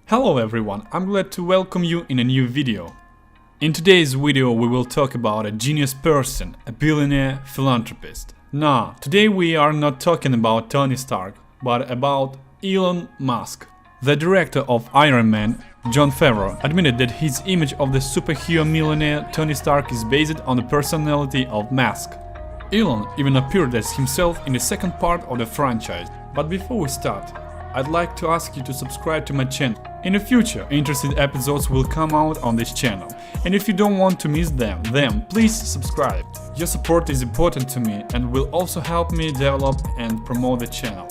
Hello everyone, I'm glad to welcome you in a new video. In today's video we will talk about a genius person, a billionaire philanthropist. Nah, today we are not talking about Tony Stark, but about Elon Musk. The director of Iron Man, Jon Favreau, admitted that his image of the superhero millionaire Tony Stark is based on the personality of Musk. Elon even appeared as himself in the second part of the franchise. But before we start, I'd like to ask you to subscribe to my channel. In the future, interesting episodes will come out on this channel, and if you don't want to miss them, then please subscribe. Your support is important to me and will also help me develop and promote the channel.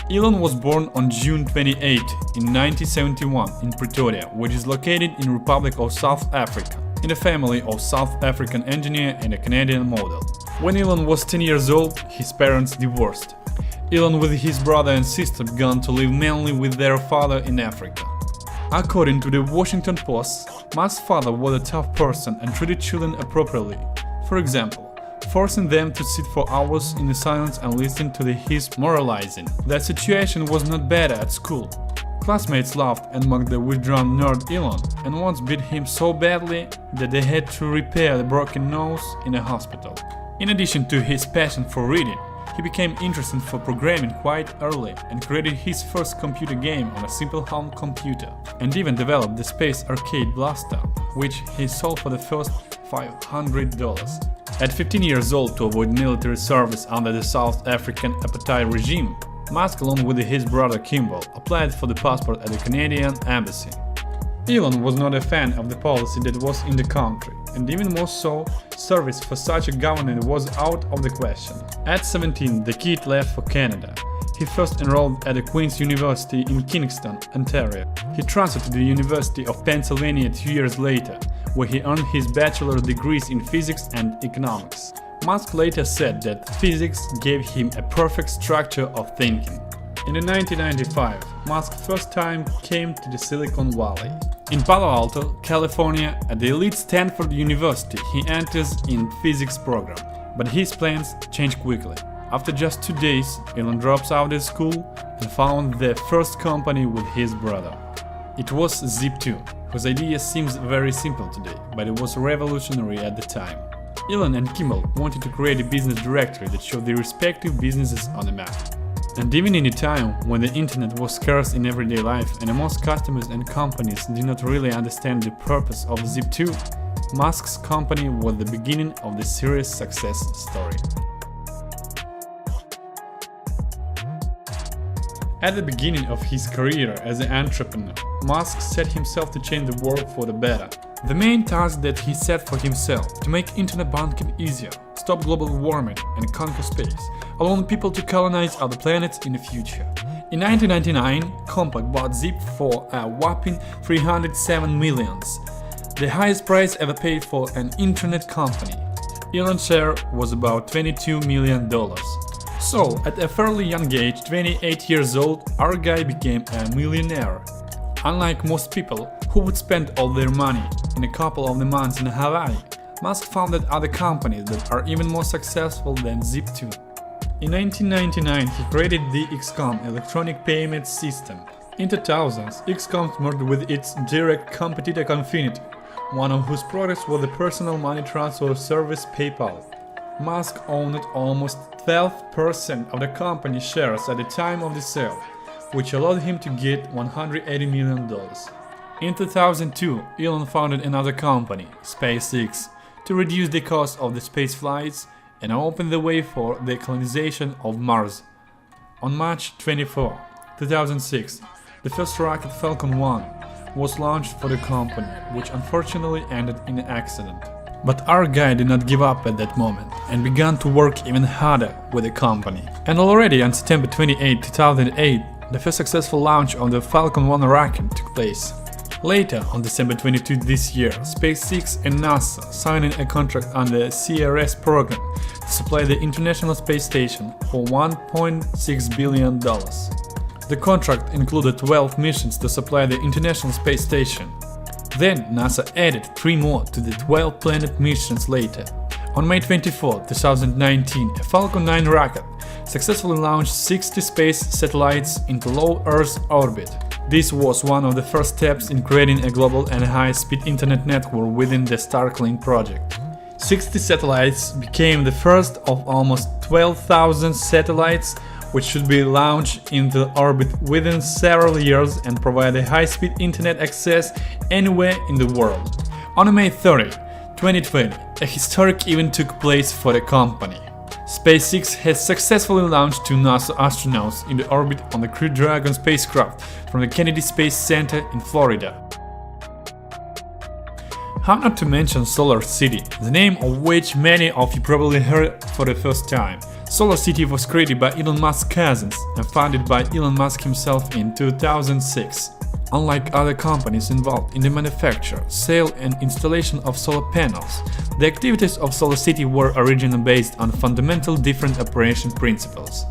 Elon was born on June 28 in 1971 in Pretoria, which is located in Republic of South Africa, in a family of South African engineer and a Canadian model. When Elon was 10 years old, his parents divorced. Elon with his brother and sister began to live mainly with their father in Africa. According to the Washington Post, Musk's father was a tough person and treated children appropriately. For example, forcing them to sit for hours in silence and listen to his moralizing. That situation was not better at school. Classmates laughed and mocked the withdrawn nerd Elon, and once beat him so badly that they had to repair the broken nose in a hospital. In addition to his passion for reading, he became interested for programming quite early and created his first computer game on a simple home computer, and even developed the Space Arcade Blaster, which he sold for the first $500. At 15 years old, to avoid military service under the South African apartheid regime, Musk, along with his brother Kimball, applied for the passport at the Canadian embassy. Elon was not a fan of the policy that was in the country, and even more so, service for such a government was out of the question. At 17, the kid left for Canada. He first enrolled at the Queen's University in Kingston, Ontario. He transferred to the University of Pennsylvania 2 years later, where he earned his bachelor's degrees in physics and economics. Musk later said that physics gave him a perfect structure of thinking. In 1995, Musk first time came to the Silicon Valley. In Palo Alto, California, at the elite Stanford University, he enters in physics program. But his plans change quickly. After just 2 days, Elon drops out of school and found the first company with his brother. It was Zip2, whose idea seems very simple today, but it was revolutionary at the time. Elon and Kimball wanted to create a business directory that showed their respective businesses on the map. And even in a time when the internet was scarce in everyday life and most customers and companies did not really understand the purpose of Zip2, Musk's company was the beginning of the serious success story. At the beginning of his career as an entrepreneur, Musk set himself to change the world for the better. The main task that he set for himself to make internet banking easier, stop global warming and conquer space, allowing people to colonize other planets in the future. In 1999, Compaq bought Zip for a whopping $307 million, the highest price ever paid for an internet company. Elon's share was about $22 million. So, at a fairly young age, 28 years old, our guy became a millionaire. Unlike most people who would spend all their money in a couple of the months in Hawaii, Musk founded other companies that are even more successful than Zip2. In 1999, he created the XCOM electronic payment system. In 2000s, XCOM merged with its direct competitor Confinity, one of whose products was the personal money transfer service PayPal. Musk owned almost 12% of the company's shares at the time of the sale, which allowed him to get $180 million. In 2002, Elon founded another company, SpaceX, to reduce the cost of the space flights and open the way for the colonization of Mars. On March 24, 2006, the first rocket Falcon 1 was launched for the company, which unfortunately ended in an accident. But our guy did not give up at that moment and began to work even harder with the company. And already on September 28, 2008, the first successful launch of the Falcon 1 rocket took place. Later, on December 22 this year, SpaceX and NASA signed a contract under the CRS program to supply the International Space Station for $1.6 billion. The contract included 12 missions to supply the International Space Station. Then NASA added 3 more to the 12 planned missions later. On May 24, 2019, a Falcon 9 rocket successfully launched 60 space satellites into low Earth orbit. This was one of the first steps in creating a global and high-speed internet network within the Starlink project. 60 satellites became the first of almost 12,000 satellites which should be launched into orbit within several years and provide a high-speed internet access anywhere in the world. On May 30, 2020, a historic event took place for the company. SpaceX has successfully launched 2 NASA astronauts into orbit on the Crew Dragon spacecraft from the Kennedy Space Center in Florida. How not to mention SolarCity, the name of which many of you probably heard for the first time. SolarCity was created by Elon Musk's cousins and founded by Elon Musk himself in 2006. Unlike other companies involved in the manufacture, sale and installation of solar panels, the activities of SolarCity were originally based on fundamental different operation principles.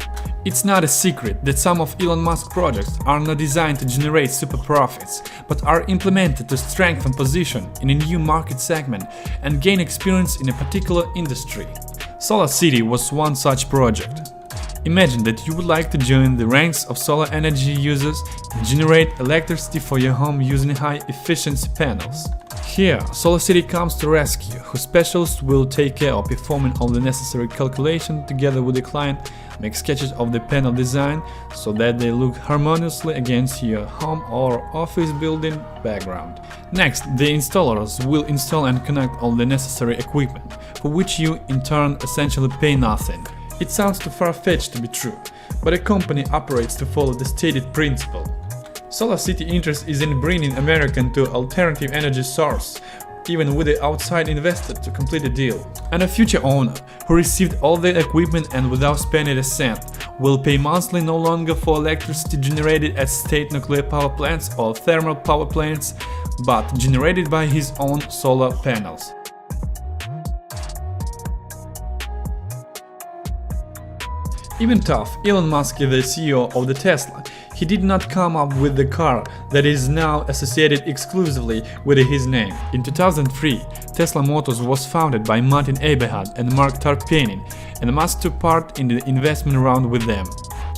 It's not a secret that some of Elon Musk's projects are not designed to generate super profits, but are implemented to strengthen position in a new market segment and gain experience in a particular industry. SolarCity was one such project. Imagine that you would like to join the ranks of solar energy users and generate electricity for your home using high-efficiency panels. Here, SolarCity comes to rescue, whose specialists will take care of performing all the necessary calculations together with the client, make sketches of the panel design so that they look harmoniously against your home or office building background. Next, the installers will install and connect all the necessary equipment, for which you in turn essentially pay nothing. It sounds too far-fetched to be true, but a company operates to follow the stated principle. SolarCity interest is in bringing America to alternative energy source, even with the outside investor to complete the deal. And a future owner, who received all the equipment and without spending a cent, will pay monthly no longer for electricity generated at state nuclear power plants or thermal power plants, but generated by his own solar panels. Even tough, Elon Musk is the CEO of the Tesla. He did not come up with the car that is now associated exclusively with his name. In 2003, Tesla Motors was founded by Martin Eberhard and Mark Tarpenning, and Musk took part in the investment round with them.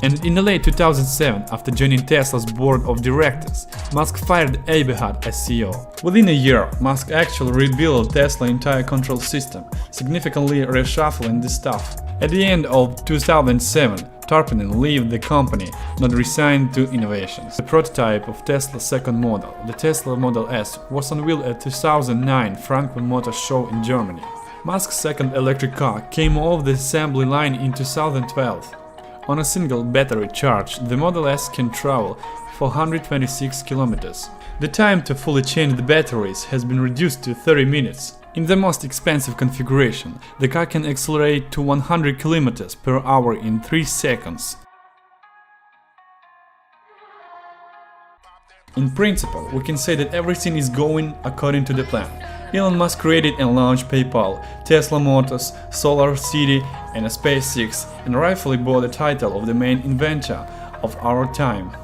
And in the late 2007, after joining Tesla's board of directors, Musk fired Eberhard as CEO. Within a year, Musk actually rebuilt Tesla's entire control system, significantly reshuffling the staff. At the end of 2007, Tarpenning left the company, not resigned to innovations. The prototype of Tesla's second model, the Tesla Model S, was unveiled at 2009 Frankfurt Motor Show in Germany. Musk's second electric car came off the assembly line in 2012. On a single battery charge, the Model S can travel 426 kilometers. The time to fully change the batteries has been reduced to 30 minutes. In the most expensive configuration, the car can accelerate to 100 km per hour in 3 seconds. In principle, we can say that everything is going according to the plan. Elon Musk created and launched PayPal, Tesla Motors, SolarCity and SpaceX, and rightfully bore the title of the main inventor of our time.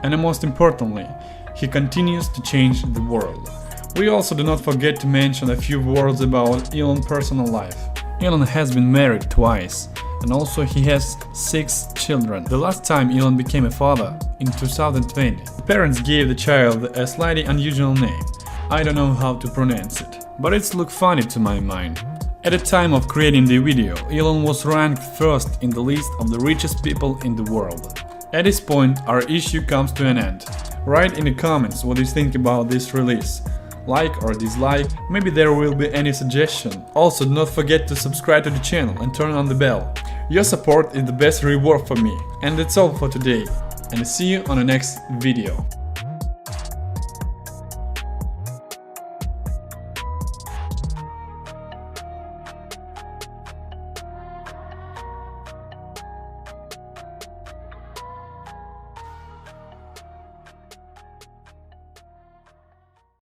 And most importantly, he continues to change the world. We also do not forget to mention a few words about Elon's personal life. Elon has been married twice, and also he has 6 children. The last time Elon became a father, in 2020. The parents gave the child a slightly unusual name. I don't know how to pronounce it, but it's look funny to my mind. At the time of creating the video, Elon was ranked first in the list of the richest people in the world. At this point, our issue comes to an end. Write in the comments what you think about this release. Like or dislike, maybe there will be any suggestion. Also, do not forget to subscribe to the channel and turn on the bell. Your support is the best reward for me. And that's all for today. And see you on the next video.